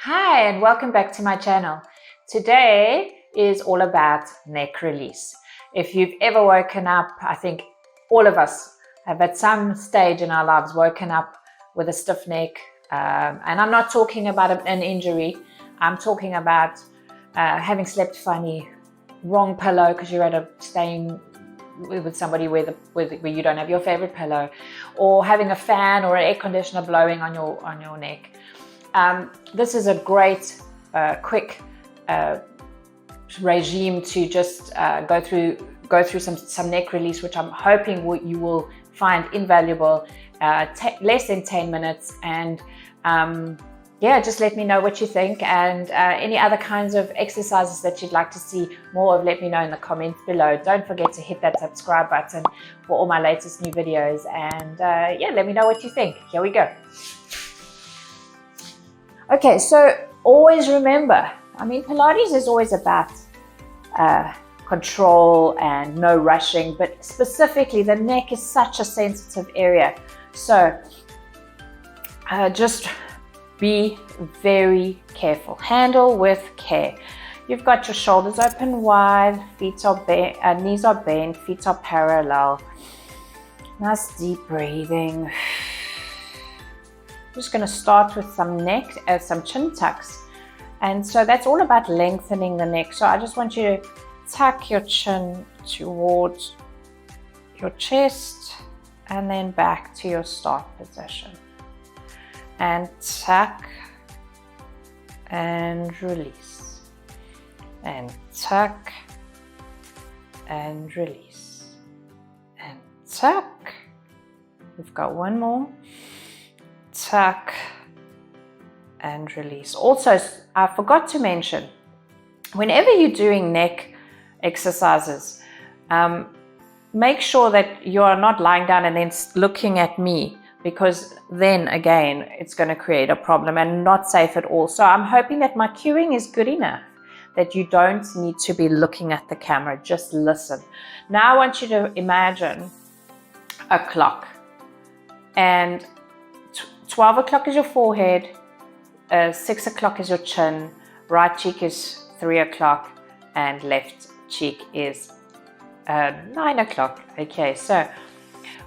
Hi, and welcome back to my channel. Today is all about neck release. If you've ever woken up, I think all of us have at some stage in our lives woken up with a stiff neck. And I'm not talking about an injury. I'm talking about having slept funny, wrong pillow because you're staying with somebody where you don't have your favorite pillow, or having a fan or an air conditioner blowing on your neck. This is a great, quick regime to just go through some neck release, which I'm hoping you will find invaluable. Less than 10 minutes, and yeah, just let me know what you think, and any other kinds of exercises that you'd like to see more of, let me know in the comments below. Don't forget to hit that subscribe button for all my latest new videos, and yeah, let me know what you think. Here we go. Okay, so always remember, Pilates is always about control and no rushing, but specifically the neck is such a sensitive area. So just be very careful. Handle with care. You've got your shoulders open wide, feet are bent, knees are bent, feet are parallel. Nice deep breathing. I'm just going to start with some chin tucks. And so that's all about lengthening the neck. So I just want you to tuck your chin towards your chest and then back to your start position. And tuck and release. And tuck and release. And tuck. We've got one more. Tuck and release. Also, I forgot to mention, whenever you're doing neck exercises, make sure that you are not lying down and then looking at me, because then again it's going to create a problem and not safe at all. So I'm hoping that my cueing is good enough that you don't need to be looking at the camera, just listen. Now I want you to imagine a clock, and 12 o'clock is your forehead, 6 o'clock is your chin, right cheek is 3 o'clock, and left cheek is 9 o'clock. Okay, so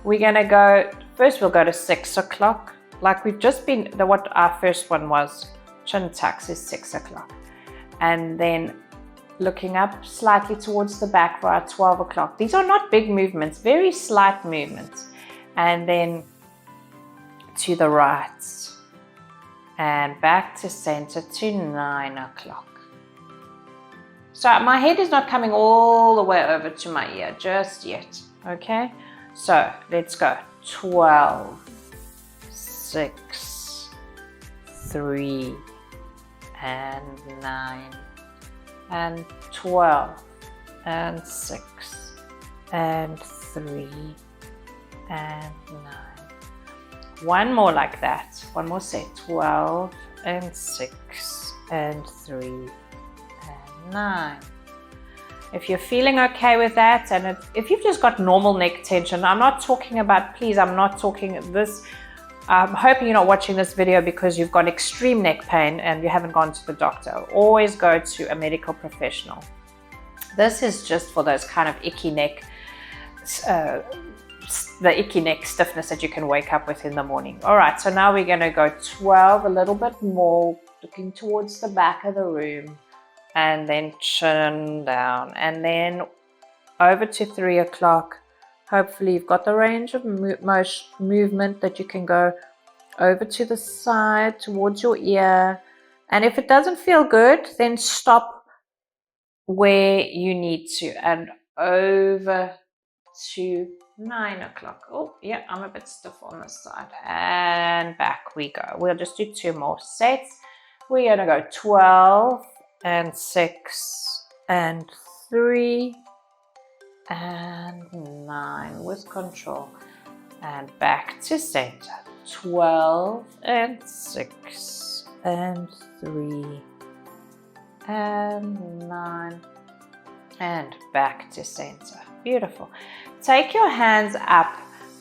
we're going to go, first we'll go to 6 o'clock, like we've just been, what our first one was, chin tucks is 6 o'clock. And then looking up slightly towards the back for our 12 o'clock. These are not big movements, very slight movements. And then to the right and back to center to 9 o'clock. So my head is not coming all the way over to my ear just yet. Okay, so let's go. 12, 6, 3, and 9, and 12, and 6, and 3, and 9. One more like that. One more set. 12 and 6 and 3 and 9. If you're feeling okay with that, and if you've just got normal neck tension, I'm not talking about, please, I'm not talking this. I'm hoping you're not watching this video because you've got extreme neck pain and you haven't gone to the doctor. Always go to a medical professional. This is just for those kind of icky neck stiffness that you can wake up with in the morning. All right, so now we're going to go 12, a little bit more, looking towards the back of the room, and then chin down, and then over to 3 o'clock. Hopefully you've got the range of movement that you can go over to the side towards your ear, and if it doesn't feel good, then stop where you need to, and over to 9 o'clock. Oh, yeah, I'm a bit stiff on this side. And back we go. We'll just do 2 more sets. We're going to go 12 and 6 and 3 and 9 with control. And back to center. 12 and 6 and 3 and 9 and back to center. Beautiful. Take your hands up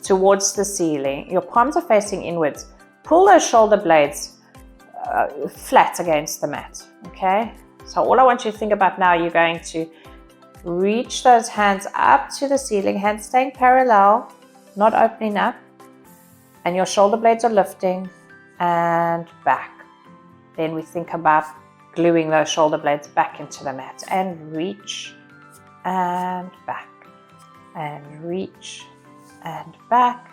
towards the ceiling. Your palms are facing inwards. Pull those shoulder blades flat against the mat, okay? So all I want you to think about now, you're going to reach those hands up to the ceiling, hands staying parallel, not opening up, and your shoulder blades are lifting and back. Then we think about gluing those shoulder blades back into the mat and reach and back and reach and back,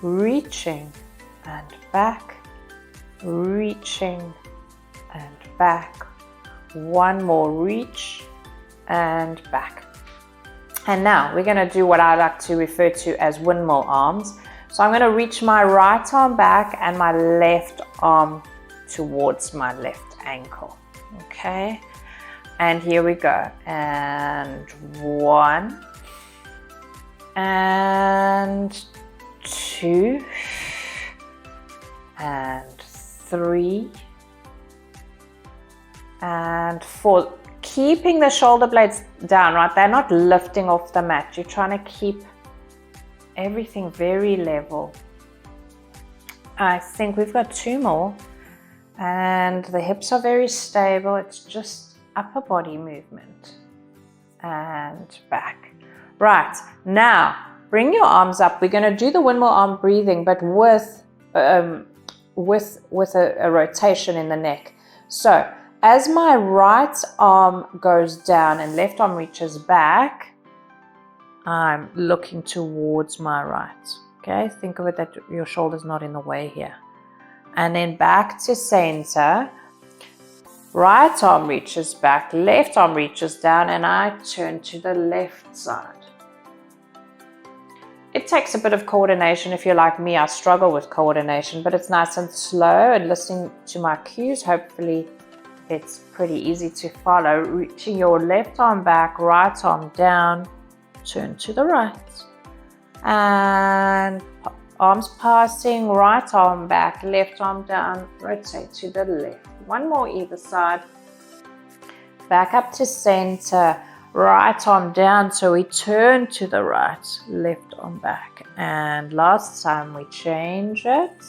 reaching and back, reaching and back. One more, reach and back. And now we're going to do what I like to refer to as windmill arms. So I'm going to reach my right arm back and my left arm towards my left ankle. Okay, and here we go. And 1 and 2 and 3 and 4. Keeping the shoulder blades down, right? They're not lifting off the mat. You're trying to keep everything very level. I think we've got 2 more, and the hips are very stable. It's just upper body movement and back. Right, now bring your arms up. We're going to do the windmill arm breathing, but with a rotation in the neck. So as my right arm goes down and left arm reaches back, I'm looking towards my right. Okay, think of it that your shoulder's not in the way here. And then back to center. Right arm reaches back, left arm reaches down, and I turn to the left side. It takes a bit of coordination. If you're like me, I struggle with coordination, but it's nice and slow, and listening to my cues, hopefully it's pretty easy to follow. Reaching your left arm back, right arm down, turn to the right. And arms passing, right arm back, left arm down, rotate to the left. One more either side. Back up to center, right arm down, so we turn to the right, left arm back. And last time we change it.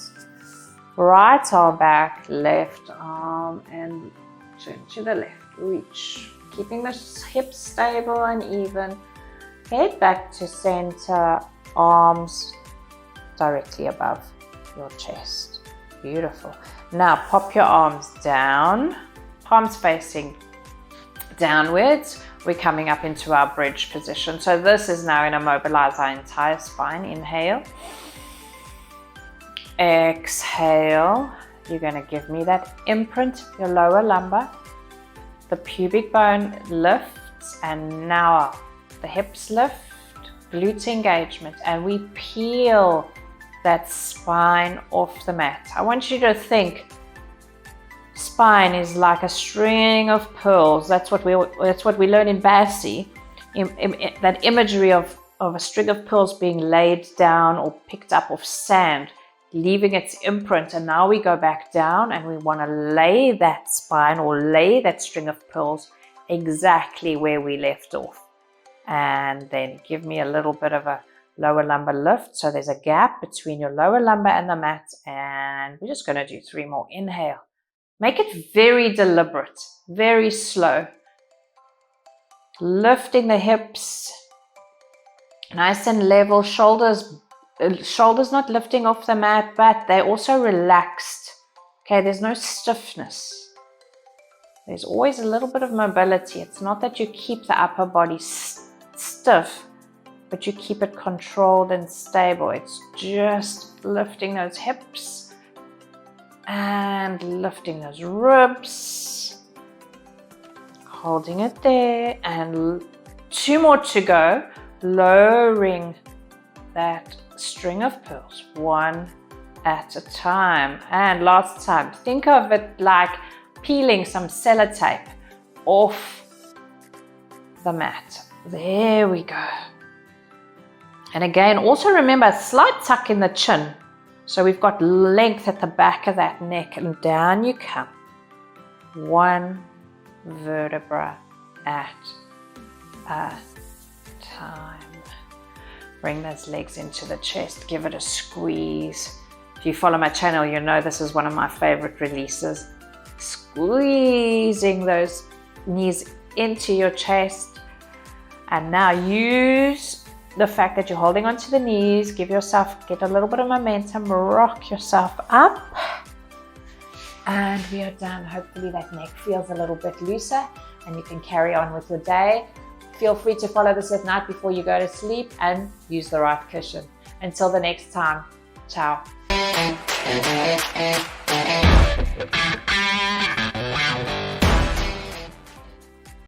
Right arm back, left arm, and turn to the left, reach. Keeping the hips stable and even. Head back to center, arms directly above your chest. Beautiful. Now pop your arms down, palms facing downwards. We're coming up into our bridge position. So this is now going to mobilize our entire spine. Inhale. Exhale. You're going to give me that imprint, your lower lumbar. The pubic bone lifts, and now the hips lift, glute engagement, and we peel that spine off the mat. I want you to think spine is like a string of pearls. That's what we learn in Bassi. That imagery of a string of pearls being laid down or picked up off sand, leaving its imprint. And now we go back down and we want to lay that spine or lay that string of pearls exactly where we left off. And then give me a little bit of a lower lumbar lift. So there's a gap between your lower lumbar and the mat. And we're just going to do 3 more. Inhale. Make it very deliberate, very slow. Lifting the hips nice and level. Shoulders not lifting off the mat, but they're also relaxed. Okay, there's no stiffness. There's always a little bit of mobility. It's not that you keep the upper body stiff, but you keep it controlled and stable. It's just lifting those hips and lifting those ribs, holding it there, and 2 more to go. Lowering that string of pearls, 1 at a time. And last time, think of it like peeling some sellotape off the mat. There we go. And again, also remember a slight tuck in the chin. So we've got length at the back of that neck, and down you come. 1 vertebra at a time. Bring those legs into the chest. Give it a squeeze. If you follow my channel, you know this is one of my favorite releases. Squeezing those knees into your chest. And now use the fact that you're holding onto the knees, get a little bit of momentum, rock yourself up. And we are done. Hopefully that neck feels a little bit looser and you can carry on with your day. Feel free to follow this at night before you go to sleep and use the right cushion. Until the next time, ciao.